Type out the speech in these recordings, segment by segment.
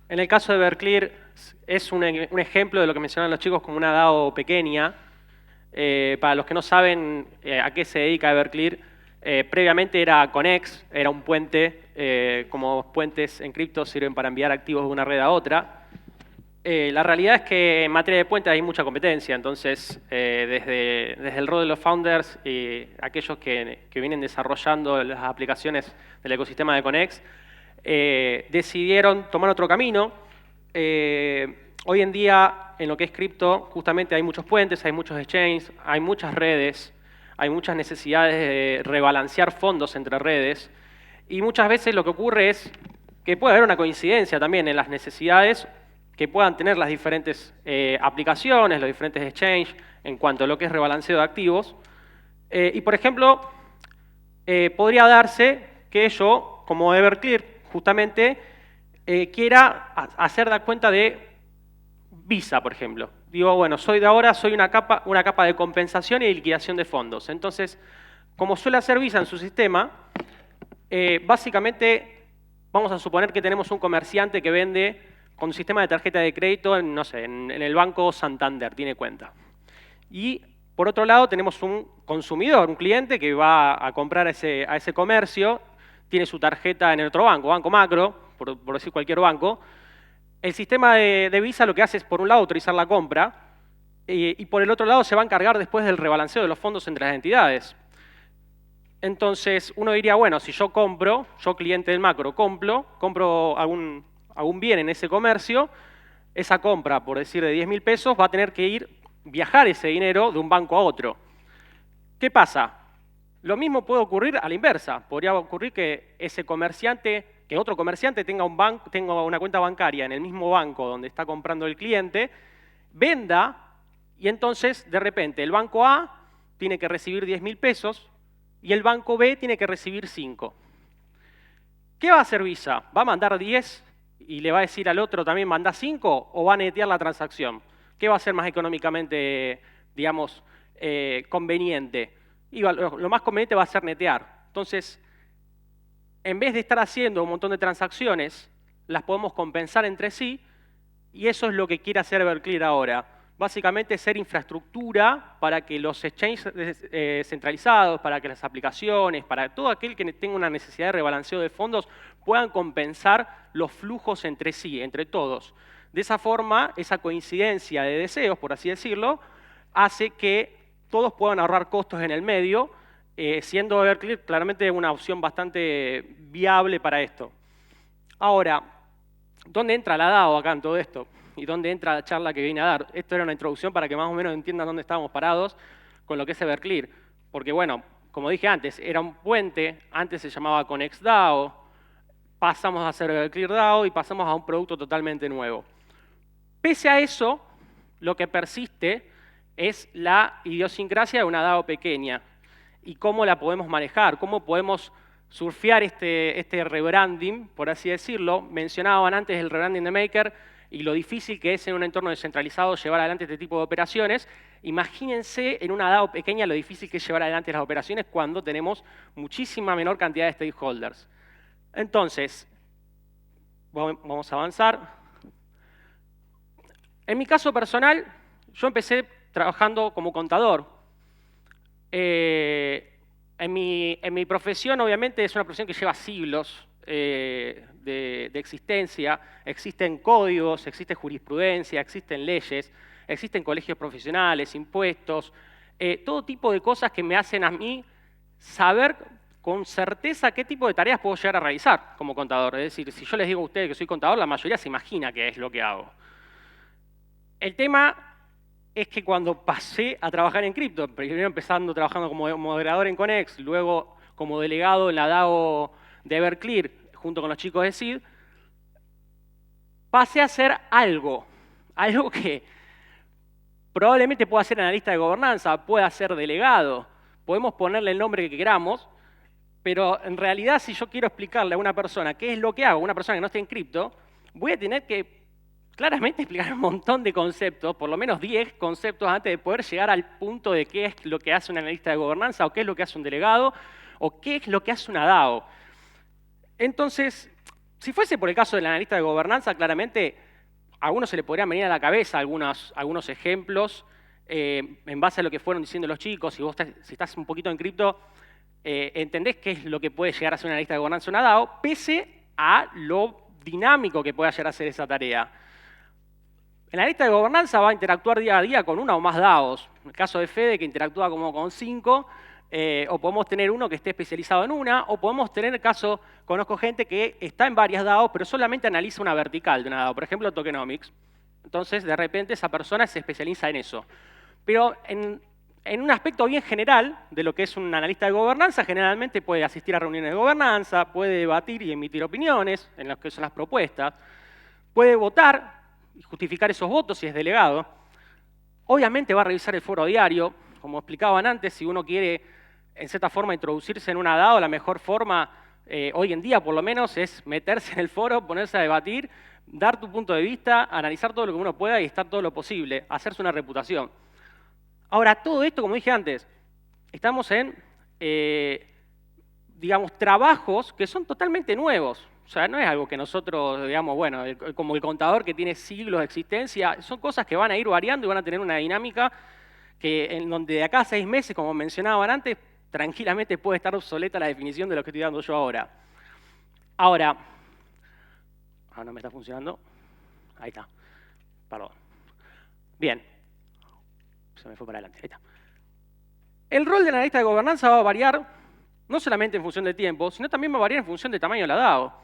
En el caso de Everclear, es un ejemplo de lo que mencionaban los chicos como una DAO pequeña. Para los que no saben a qué se dedica Everclear, previamente era Connex, era un puente, como puentes en cripto sirven para enviar activos de una red a otra. La realidad es que en materia de puentes hay mucha competencia, entonces desde el rol de los founders y aquellos que vienen desarrollando las aplicaciones del ecosistema de Connex, decidieron tomar otro camino. Hoy en día, en lo que es cripto, justamente hay muchos puentes, hay muchos exchanges, hay muchas redes, hay muchas necesidades de rebalancear fondos entre redes, y muchas veces lo que ocurre es que puede haber una coincidencia también en las necesidades que puedan tener las diferentes aplicaciones, los diferentes exchanges, en cuanto a lo que es rebalanceo de activos. Y, por ejemplo, podría darse que yo, como Everclear, justamente quiera hacer dar cuenta de Visa, por ejemplo. Digo, bueno, soy una capa de compensación y liquidación de fondos. Entonces, como suele hacer Visa en su sistema, básicamente vamos a suponer que tenemos un comerciante que vende con un sistema de tarjeta de crédito en, no sé, en el Banco Santander, tiene cuenta. Y por otro lado tenemos un consumidor, un cliente que va a comprar a ese comercio, tiene su tarjeta en el otro banco, Banco Macro, por decir cualquier banco. El sistema de Visa lo que hace es, por un lado, autorizar la compra, y por el otro lado se va a encargar después del rebalanceo de los fondos entre las entidades. Entonces, uno diría, bueno, si yo compro, yo cliente del macro, compro algún bien en ese comercio, esa compra, por decir, de 10.000 pesos, va a tener que viajar ese dinero de un banco a otro. ¿Qué pasa? Lo mismo puede ocurrir a la inversa. Podría ocurrir que otro comerciante tenga una cuenta bancaria en el mismo banco donde está comprando el cliente, venda, y entonces, de repente, el banco A tiene que recibir 10.000 pesos y el banco B tiene que recibir 5. ¿Qué va a hacer Visa? ¿Va a mandar 10 y le va a decir al otro también manda 5 o va a netear la transacción? ¿Qué va a ser más económicamente, digamos, conveniente? Y lo más conveniente va a ser netear. Entonces, en vez de estar haciendo un montón de transacciones, las podemos compensar entre sí, y eso es lo que quiere hacer Everclear ahora. Básicamente ser infraestructura para que los exchanges centralizados, para que las aplicaciones, para todo aquel que tenga una necesidad de rebalanceo de fondos, puedan compensar los flujos entre sí, entre todos. De esa forma, esa coincidencia de deseos, por así decirlo, hace que todos puedan ahorrar costos en el medio, siendo Everclear claramente una opción bastante viable para esto. Ahora, ¿dónde entra la DAO acá en todo esto? ¿Y dónde entra la charla que vine a dar? Esto era una introducción para que más o menos entiendan dónde estábamos parados con lo que es Everclear. Porque bueno, como dije antes, era un puente, antes se llamaba ConnexDAO, pasamos a hacer Everclear DAO y pasamos a un producto totalmente nuevo. Pese a eso, lo que persiste es la idiosincrasia de una DAO pequeña y cómo la podemos manejar, cómo podemos surfear este rebranding, por así decirlo. Mencionaban antes el rebranding de Maker y lo difícil que es en un entorno descentralizado llevar adelante este tipo de operaciones. Imagínense en una DAO pequeña lo difícil que es llevar adelante las operaciones cuando tenemos muchísima menor cantidad de stakeholders. Entonces, vamos a avanzar. En mi caso personal, yo empecé trabajando como contador. En mi profesión, obviamente, es una profesión que lleva siglos de existencia. Existen códigos, existe jurisprudencia, existen leyes, existen colegios profesionales, impuestos, todo tipo de cosas que me hacen a mí saber con certeza qué tipo de tareas puedo llegar a realizar como contador. Es decir, si yo les digo a ustedes que soy contador, la mayoría se imagina qué es lo que hago. El tema es que cuando pasé a trabajar en cripto, primero trabajando como moderador en Connex, luego como delegado en la DAO de Everclear, junto con los chicos de SEED, pasé a hacer algo que probablemente pueda ser analista de gobernanza, pueda ser delegado, podemos ponerle el nombre que queramos, pero en realidad si yo quiero explicarle a una persona qué es lo que hago, una persona que no esté en cripto, voy a tener que claramente explicar un montón de conceptos, por lo menos 10 conceptos antes de poder llegar al punto de qué es lo que hace un analista de gobernanza, o qué es lo que hace un delegado, o qué es lo que hace una DAO. Entonces, si fuese por el caso del analista de gobernanza, claramente a algunos se le podrían venir a la cabeza algunos ejemplos en base a lo que fueron diciendo los chicos. Si estás un poquito en cripto, entendés qué es lo que puede llegar a ser un analista de gobernanza una DAO, pese a lo dinámico que pueda llegar a ser esa tarea. El analista de gobernanza va a interactuar día a día con una o más DAOs. En el caso de Fede, que interactúa como con 5, o podemos tener uno que esté especializado en una, o podemos tener el caso, conozco gente que está en varias DAOs, pero solamente analiza una vertical de una DAO, por ejemplo, tokenomics. Entonces, de repente, esa persona se especializa en eso. Pero en un aspecto bien general de lo que es un analista de gobernanza, generalmente puede asistir a reuniones de gobernanza, puede debatir y emitir opiniones en lo que son las propuestas, puede votar y justificar esos votos si es delegado. Obviamente va a revisar el foro diario. Como explicaban antes, si uno quiere, en cierta forma, introducirse en una DAO, la mejor forma, hoy en día por lo menos, es meterse en el foro, ponerse a debatir, dar tu punto de vista, analizar todo lo que uno pueda y estar todo lo posible, hacerse una reputación. Ahora, todo esto, como dije antes, estamos en, digamos, trabajos que son totalmente nuevos. O sea, no es algo que nosotros, digamos, bueno, como el contador que tiene siglos de existencia, son cosas que van a ir variando y van a tener una dinámica en donde de acá a 6 meses, como mencionaban antes, tranquilamente puede estar obsoleta la definición de lo que estoy dando yo ahora. Ahora, no me está funcionando. Ahí está. Perdón. Bien. Se me fue para adelante. Ahí está. El rol del analista de gobernanza va a variar, no solamente en función de tiempo, sino también va a variar en función del tamaño de la DAO.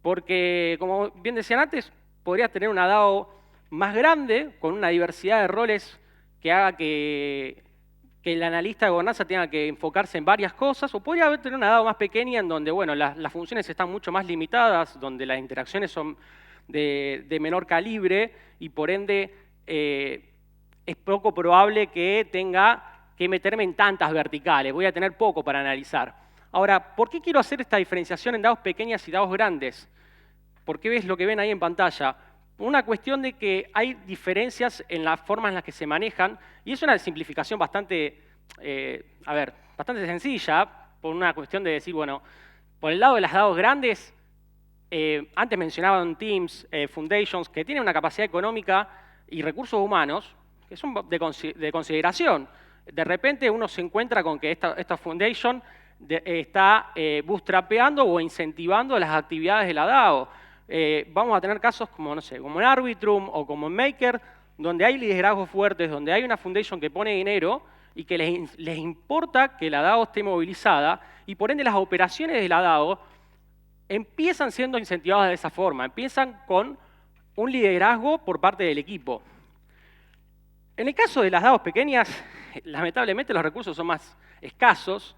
Porque, como bien decían antes, podrías tener una DAO más grande, con una diversidad de roles que haga que el analista de gobernanza tenga que enfocarse en varias cosas, o podría tener una DAO más pequeña en donde, bueno, las funciones están mucho más limitadas, donde las interacciones son de menor calibre y por ende es poco probable que tenga que meterme en tantas verticales, voy a tener poco para analizar. Ahora, ¿por qué quiero hacer esta diferenciación en DAOs pequeñas y DAOs grandes? ¿Por qué ves lo que ven ahí en pantalla? Una cuestión de que hay diferencias en las formas en las que se manejan, y es una simplificación bastante, bastante sencilla, por una cuestión de decir, bueno, por el lado de las DAOs grandes, antes mencionaban teams, foundations, que tienen una capacidad económica y recursos humanos que son de consideración. De repente uno se encuentra con que esta foundation está bootstrapeando o incentivando las actividades de la DAO. Vamos a tener casos como, no sé, como en Arbitrum o como en Maker, donde hay liderazgos fuertes, donde hay una foundation que pone dinero y que les importa que la DAO esté movilizada, y por ende las operaciones de la DAO empiezan siendo incentivadas de esa forma, empiezan con un liderazgo por parte del equipo. En el caso de las DAOs pequeñas, lamentablemente los recursos son más escasos,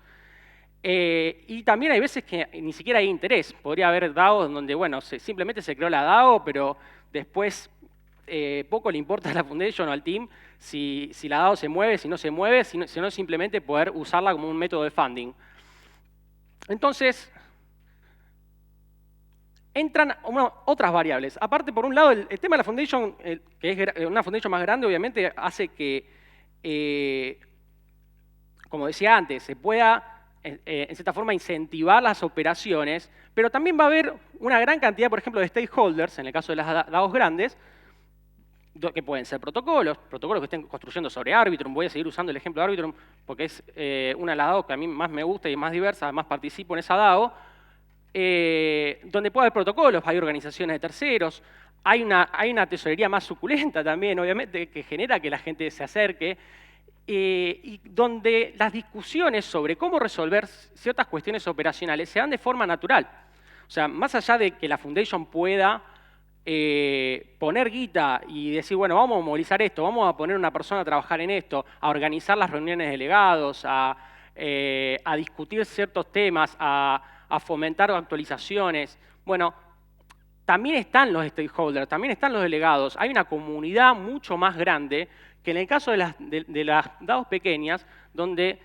y también hay veces que ni siquiera hay interés. Podría haber DAOs donde, bueno, simplemente se creó la DAO, pero después poco le importa a la foundation o al team si la DAO se mueve, si no se mueve, sino simplemente poder usarla como un método de funding. Entonces, entran otras variables. Aparte, por un lado, el tema de la foundation, que es una foundation más grande, obviamente hace que, como decía antes, se pueda en cierta forma incentivar las operaciones, pero también va a haber una gran cantidad, por ejemplo, de stakeholders, en el caso de las DAOs grandes, que pueden ser protocolos que estén construyendo sobre Arbitrum. Voy a seguir usando el ejemplo de Arbitrum porque es una de las DAOs que a mí más me gusta y más diversa, además participo en esa DAO, donde puede haber protocolos, hay organizaciones de terceros, hay una tesorería más suculenta también, obviamente, que genera que la gente se acerque, y donde las discusiones sobre cómo resolver ciertas cuestiones operacionales se dan de forma natural. O sea, más allá de que la foundation pueda poner guita y decir, bueno, vamos a movilizar esto, vamos a poner una persona a trabajar en esto, a organizar las reuniones de delegados, a discutir ciertos temas, a fomentar actualizaciones. Bueno, también están los stakeholders, también están los delegados. Hay una comunidad mucho más grande que en el caso de las DAOs pequeñas, donde,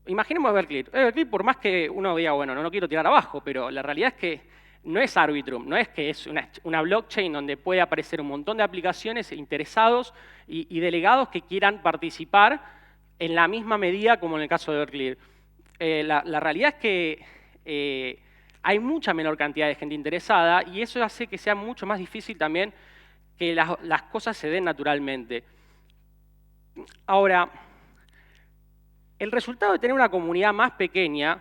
imaginemos Everclear. Everclear, por más que uno diga, bueno, no quiero tirar abajo, pero la realidad es que no es Arbitrum, no es que es una blockchain donde puede aparecer un montón de aplicaciones interesados y delegados que quieran participar en la misma medida como en el caso de Everclear. La realidad es que hay mucha menor cantidad de gente interesada y eso hace que sea mucho más difícil también que las cosas se den naturalmente. Ahora, el resultado de tener una comunidad más pequeña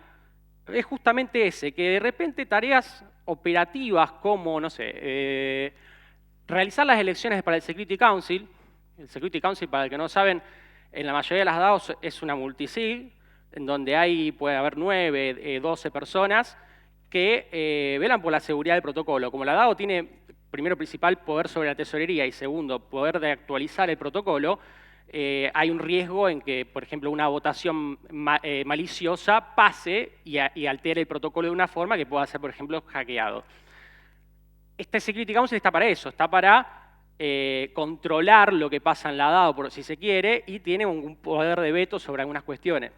es justamente ese, que de repente tareas operativas como, no sé, realizar las elecciones para el Security Council. El Security Council, para el que no saben, en la mayoría de las DAOs es una multisig, en donde puede haber 9, 12 personas que velan por la seguridad del protocolo. Como la DAO tiene, primero principal, poder sobre la tesorería y segundo, poder de actualizar el protocolo, hay un riesgo en que, por ejemplo, una votación maliciosa pase y altere el protocolo de una forma que pueda ser, por ejemplo, hackeado. Este Security Council está para eso, está para controlar lo que pasa en la DAO, por si se quiere, y tiene un poder de veto sobre algunas cuestiones.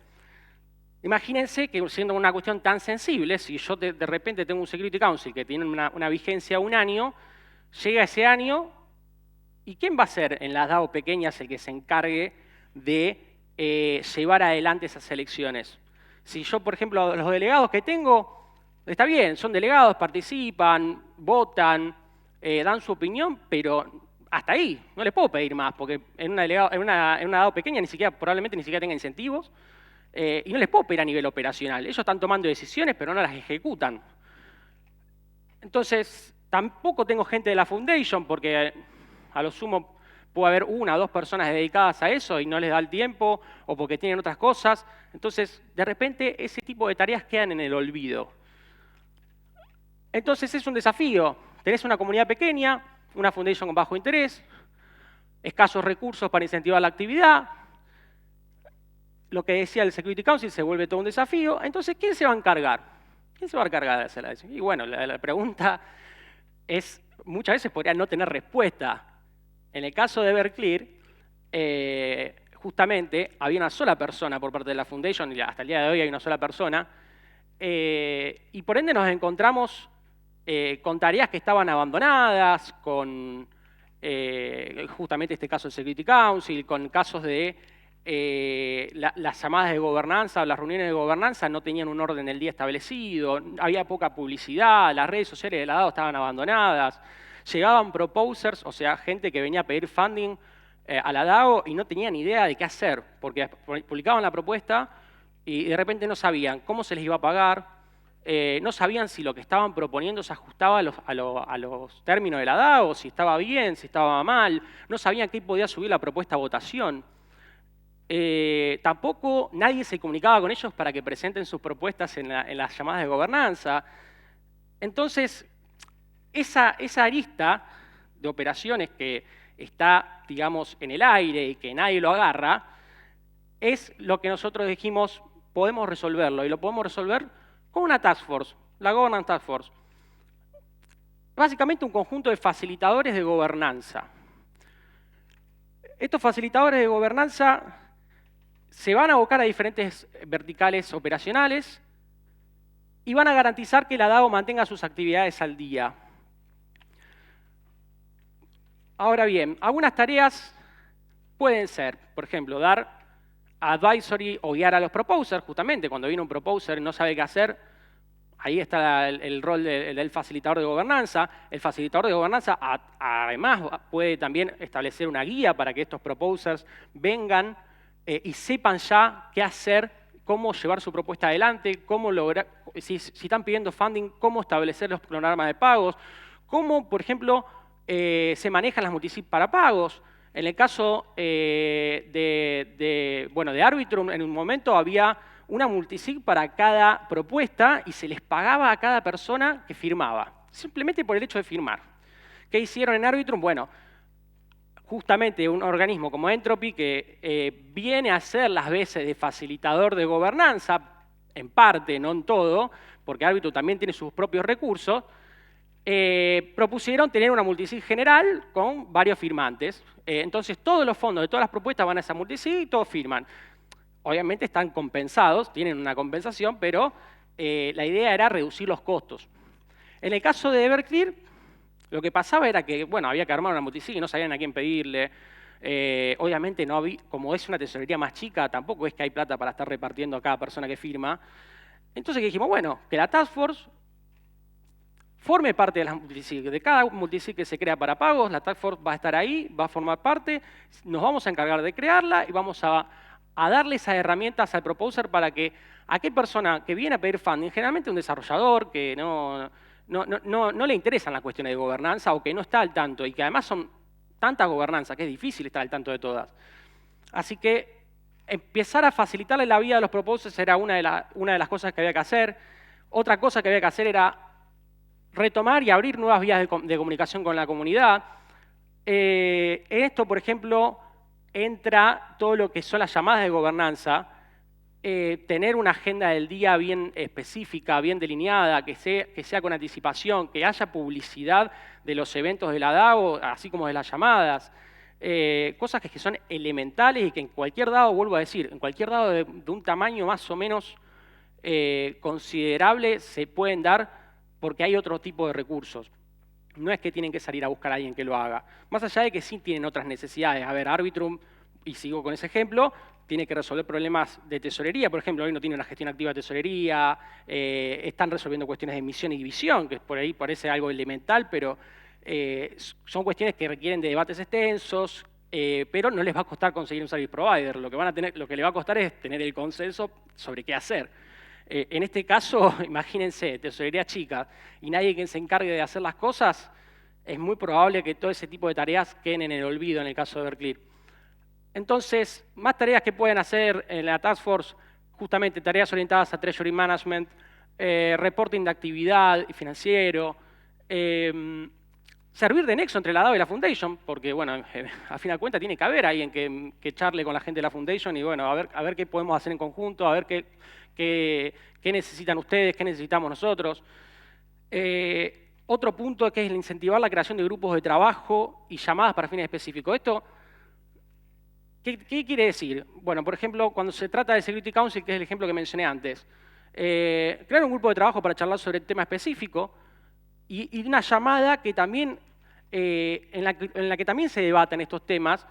Imagínense que siendo una cuestión tan sensible, si yo de repente tengo un Security Council que tiene una vigencia de un año, llega ese año, ¿y quién va a ser en las DAO pequeñas el que se encargue de llevar adelante esas elecciones? Si yo, por ejemplo, los delegados que tengo, está bien, son delegados, participan, votan, dan su opinión, pero hasta ahí, no les puedo pedir más, porque en una DAO pequeña probablemente ni siquiera tenga incentivos, y no les puedo pedir a nivel operacional. Ellos están tomando decisiones, pero no las ejecutan. Entonces, tampoco tengo gente de la Foundation, porque a lo sumo puede haber 1 o 2 personas dedicadas a eso y no les da el tiempo, o porque tienen otras cosas. Entonces, de repente, ese tipo de tareas quedan en el olvido. Entonces, es un desafío. Tenés una comunidad pequeña, una Foundation con bajo interés, escasos recursos para incentivar la actividad. Lo que decía el Security Council se vuelve todo un desafío. Entonces, ¿quién se va a encargar? ¿Quién se va a encargar de hacer la decisión? Y bueno, la pregunta es, muchas veces podría no tener respuesta. En el caso de Everclear, justamente había una sola persona por parte de la Foundation, y hasta el día de hoy hay una sola persona, y por ende nos encontramos con tareas que estaban abandonadas, con justamente este caso del Security Council, con casos de las llamadas de gobernanza o las reuniones de gobernanza no tenían un orden del día establecido, había poca publicidad, las redes sociales de la DAO estaban abandonadas, llegaban proposers, o sea, gente que venía a pedir funding a la DAO y no tenían idea de qué hacer, porque publicaban la propuesta y de repente no sabían cómo se les iba a pagar, no sabían si lo que estaban proponiendo se ajustaba a los términos de la DAO, si estaba bien, si estaba mal, no sabían qué podía subir la propuesta a votación. Tampoco nadie se comunicaba con ellos para que presenten sus propuestas en las llamadas de gobernanza. Entonces, esa arista de operaciones que está, digamos, en el aire y que nadie lo agarra, es lo que nosotros dijimos, podemos resolverlo, y lo podemos resolver con una task force, la Governance Task Force. Básicamente un conjunto de facilitadores de gobernanza. Estos facilitadores de gobernanza se van a abocar a diferentes verticales operacionales y van a garantizar que la DAO mantenga sus actividades al día. Ahora bien, algunas tareas pueden ser, por ejemplo, dar advisory o guiar a los proposers, justamente cuando viene un proposer y no sabe qué hacer, ahí está el rol del facilitador de gobernanza. El facilitador de gobernanza además puede también establecer una guía para que estos proposers vengan y sepan ya qué hacer, cómo llevar su propuesta adelante, cómo lograr, si están pidiendo funding, cómo establecer los cronogramas de pagos, cómo, por ejemplo, se manejan las multisig para pagos. En el caso de Arbitrum, en un momento había una multisig para cada propuesta y se les pagaba a cada persona que firmaba, simplemente por el hecho de firmar. ¿Qué hicieron en Arbitrum? Bueno, justamente un organismo como Entropy, que viene a ser las veces de facilitador de gobernanza, en parte, no en todo, porque Arbitrum también tiene sus propios recursos, propusieron tener una multisig general con varios firmantes. Entonces todos los fondos de todas las propuestas van a esa multisig y todos firman. Obviamente están compensados, tienen una compensación, pero la idea era reducir los costos. En el caso de Everclear, lo que pasaba era que, bueno, había que armar una multisig y no sabían a quién pedirle. Obviamente, no había, como es una tesorería más chica, tampoco es que hay plata para estar repartiendo a cada persona que firma. Entonces dijimos, bueno, que la Task Force forme parte de las multisig. De cada multisig que se crea para pagos, la Task Force va a estar ahí, va a formar parte, nos vamos a encargar de crearla y vamos a darle esas herramientas al proposer para que aquella persona que viene a pedir funding, generalmente un desarrollador que no le interesan las cuestiones de gobernanza o que no está al tanto y que además son tantas gobernanzas que es difícil estar al tanto de todas. Así que empezar a facilitarle la vida a los proposers era una de las cosas que había que hacer. Otra cosa que había que hacer era retomar y abrir nuevas vías de comunicación con la comunidad. En esto, por ejemplo, entra todo lo que son las llamadas de gobernanza, tener una agenda del día bien específica, bien delineada, que sea con anticipación, que haya publicidad de los eventos de la DAO, así como de las llamadas, cosas que son elementales y que en cualquier DAO, vuelvo a decir, en cualquier DAO de un tamaño más o menos considerable se pueden dar porque hay otro tipo de recursos. No es que tienen que salir a buscar a alguien que lo haga. Más allá de que sí tienen otras necesidades. A ver, Arbitrum, y sigo con ese ejemplo, tiene que resolver problemas de tesorería. Por ejemplo, hoy no tiene una gestión activa de tesorería, están resolviendo cuestiones de emisión y división, que por ahí parece algo elemental, pero son cuestiones que requieren de debates extensos, pero no les va a costar conseguir un service provider. Lo que le va a costar es tener el consenso sobre qué hacer. En este caso, imagínense, tesorería chica y nadie que se encargue de hacer las cosas, es muy probable que todo ese tipo de tareas queden en el olvido en el caso de Everclear. Entonces, más tareas que pueden hacer en la Task Force, justamente tareas orientadas a Treasury Management, reporting de actividad financiero, servir de nexo entre la DAO y la Foundation, porque, bueno, a fin de cuentas tiene que haber alguien que charle con la gente de la Foundation y, bueno, a ver qué podemos hacer en conjunto, a ver qué necesitan ustedes, qué necesitamos nosotros. Otro punto que es el incentivar la creación de grupos de trabajo y llamadas para fines específicos. Esto, ¿qué quiere decir? Bueno, por ejemplo, cuando se trata del Security Council, que es el ejemplo que mencioné antes, crear un grupo de trabajo para charlar sobre el tema específico y una llamada que también, en la que también se debatan estos temas,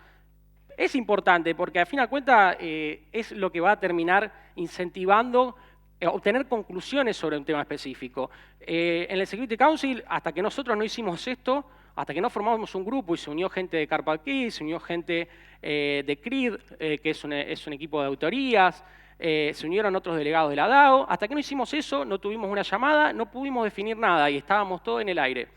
es importante porque al fin de cuentas es lo que va a terminar incentivando obtener conclusiones sobre un tema específico. En el Security Council, hasta que nosotros no hicimos esto, hasta que no formamos un grupo y se unió gente de Carpal-Key, se unió gente de CRID, que es un equipo de auditorías, se unieron otros delegados de la DAO, hasta que no hicimos eso, no tuvimos una llamada, no pudimos definir nada y estábamos todos en el aire.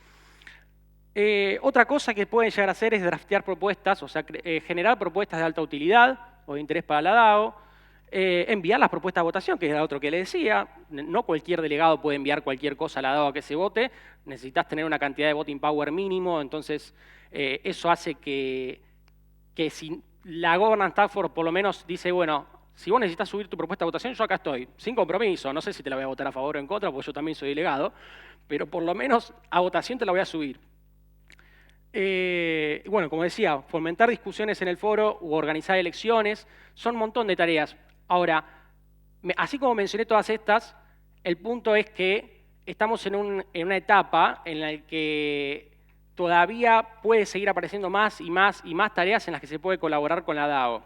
Otra cosa que pueden llegar a hacer es draftear propuestas, o sea, generar propuestas de alta utilidad o de interés para la DAO, enviar las propuestas a votación, que es lo otro que le decía. No cualquier delegado puede enviar cualquier cosa a la DAO a que se vote, necesitas tener una cantidad de voting power mínimo, entonces eso hace que si la Governance Task Force por lo menos dice, bueno, si vos necesitas subir tu propuesta a votación, yo acá estoy, sin compromiso, no sé si te la voy a votar a favor o en contra, porque yo también soy delegado, pero por lo menos a votación te la voy a subir. Bueno, como decía, fomentar discusiones en el foro u organizar elecciones, son un montón de tareas. Ahora, así como mencioné todas estas, el punto es que estamos en una etapa en la que todavía puede seguir apareciendo más y más y más tareas en las que se puede colaborar con la DAO.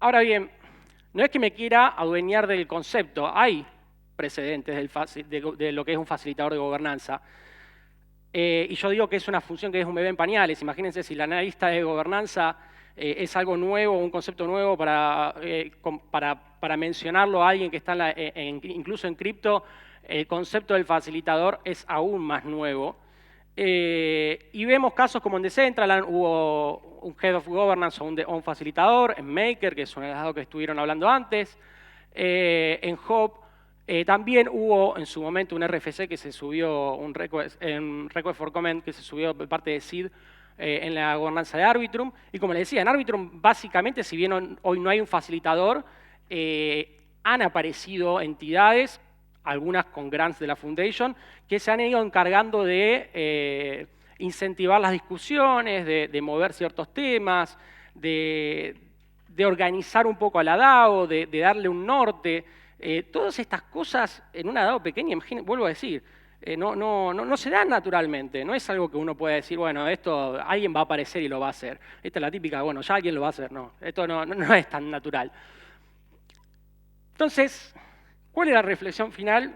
Ahora bien, no es que me quiera adueñar del concepto, hay precedentes de lo que es un facilitador de gobernanza. Y yo digo que es una función que es un bebé en pañales. Imagínense si la analista de gobernanza es algo nuevo, un concepto nuevo para mencionarlo a alguien que está incluso en cripto, el concepto del facilitador es aún más nuevo. Y vemos casos como en Decentraland, hubo un Head of Governance o un facilitador, en Maker, que es una de las dos que estuvieron hablando antes, en Hop. También hubo en su momento un RFC que se subió, un request for comment que se subió de parte de SID en la gobernanza de Arbitrum. Y como les decía, en Arbitrum básicamente, si bien hoy no hay un facilitador, han aparecido entidades, algunas con grants de la Foundation, que se han ido encargando de incentivar las discusiones, de mover ciertos temas, de organizar un poco a la DAO, de darle un norte. Todas estas cosas en una DAO pequeña, vuelvo a decir, no se dan naturalmente. No es algo que uno pueda decir, bueno, esto alguien va a aparecer y lo va a hacer. Esta es la típica, bueno, ya alguien lo va a hacer. No, esto no es tan natural. Entonces, ¿cuál es la reflexión final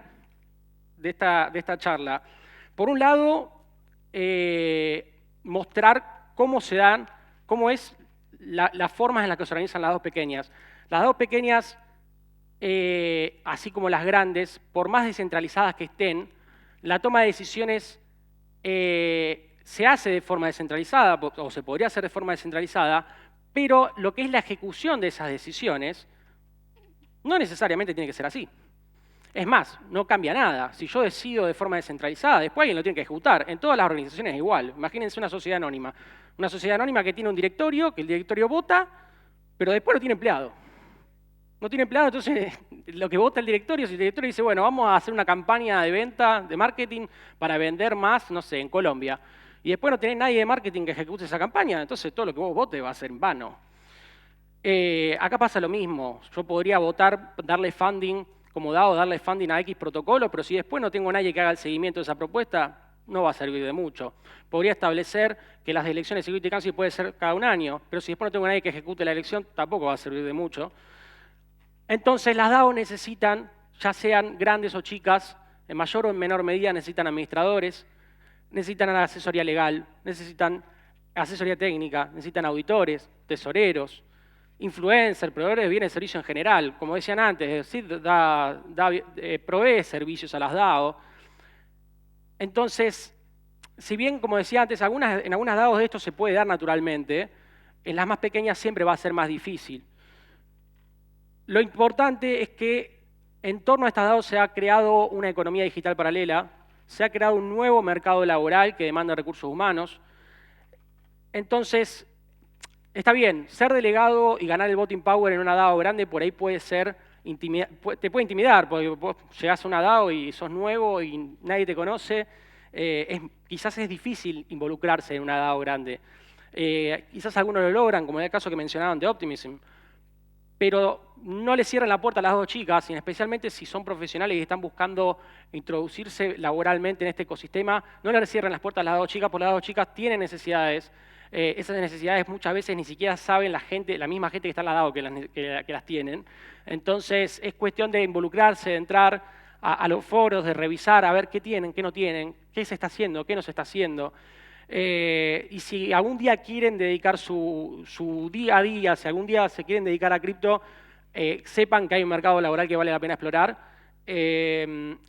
de esta charla? Por un lado, mostrar cómo se dan, cómo es las formas en las que se organizan las DAOs pequeñas. Las DAOs pequeñas, así como las grandes, por más descentralizadas que estén, la toma de decisiones se hace de forma descentralizada, o se podría hacer de forma descentralizada, pero lo que es la ejecución de esas decisiones no necesariamente tiene que ser así. Es más, no cambia nada. Si yo decido de forma descentralizada, después alguien lo tiene que ejecutar. En todas las organizaciones es igual. Imagínense una sociedad anónima. Una sociedad anónima que tiene un directorio, que el directorio vota, pero después no tiene empleado. No tiene empleado, entonces lo que vota el directorio, si el directorio dice, bueno, vamos a hacer una campaña de venta, de marketing, para vender más, no sé, en Colombia. Y después no tenés nadie de marketing que ejecute esa campaña, entonces todo lo que vos votes va a ser en vano. Acá pasa lo mismo. Yo podría votar, darle funding como DAO, darle funding a X protocolo, pero si después no tengo nadie que haga el seguimiento de esa propuesta, no va a servir de mucho. Podría establecer que las elecciones de Security Council pueden ser cada un año, pero si después no tengo nadie que ejecute la elección, tampoco va a servir de mucho. Entonces las DAO necesitan, ya sean grandes o chicas, en mayor o en menor medida necesitan administradores, necesitan asesoría legal, necesitan asesoría técnica, necesitan auditores, tesoreros, influencers, proveedores de bienes y servicios en general. Como decían antes, SID provee servicios a las DAO. Entonces, si bien, como decía antes, en algunas DAOs de esto se puede dar naturalmente, en las más pequeñas siempre va a ser más difícil. Lo importante es que en torno a estas DAOs se ha creado una economía digital paralela, se ha creado un nuevo mercado laboral que demanda recursos humanos. Entonces, está bien, ser delegado y ganar el voting power en una DAO grande por ahí puede ser, te puede intimidar, porque vos llegás a una DAO y sos nuevo y nadie te conoce, quizás es difícil involucrarse en una DAO grande. Quizás algunos lo logran, como en el caso que mencionaban de Optimism, pero no le cierren la puerta a las DAO chicas, y especialmente si son profesionales y están buscando introducirse laboralmente en este ecosistema, no le cierren las puertas a las DAO chicas, porque las DAO chicas tienen necesidades. Esas necesidades muchas veces ni siquiera saben la misma gente que está en la DAO que las tienen. Entonces es cuestión de involucrarse, de entrar a los foros, de revisar, a ver qué tienen, qué no tienen, qué se está haciendo, qué no se está haciendo. Y si algún día quieren dedicar su día a día, si algún día se quieren dedicar a cripto, sepan que hay un mercado laboral que vale la pena explorar.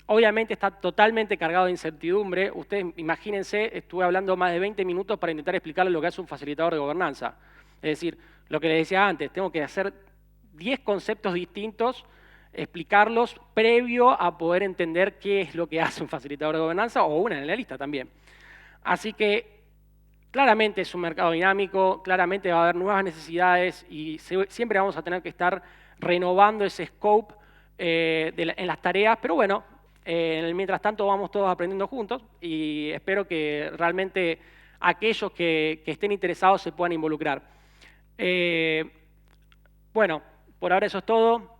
Obviamente está totalmente cargado de incertidumbre. Ustedes imagínense, estuve hablando más de 20 minutos para intentar explicarles lo que hace un facilitador de gobernanza. Es decir, lo que les decía antes, tengo que hacer 10 conceptos distintos, explicarlos previo a poder entender qué es lo que hace un facilitador de gobernanza o un analista también. Así que claramente es un mercado dinámico, claramente va a haber nuevas necesidades y siempre vamos a tener que estar renovando ese scope en las tareas, pero bueno, mientras tanto vamos todos aprendiendo juntos y espero que realmente aquellos que estén interesados se puedan involucrar. Bueno, por ahora eso es todo.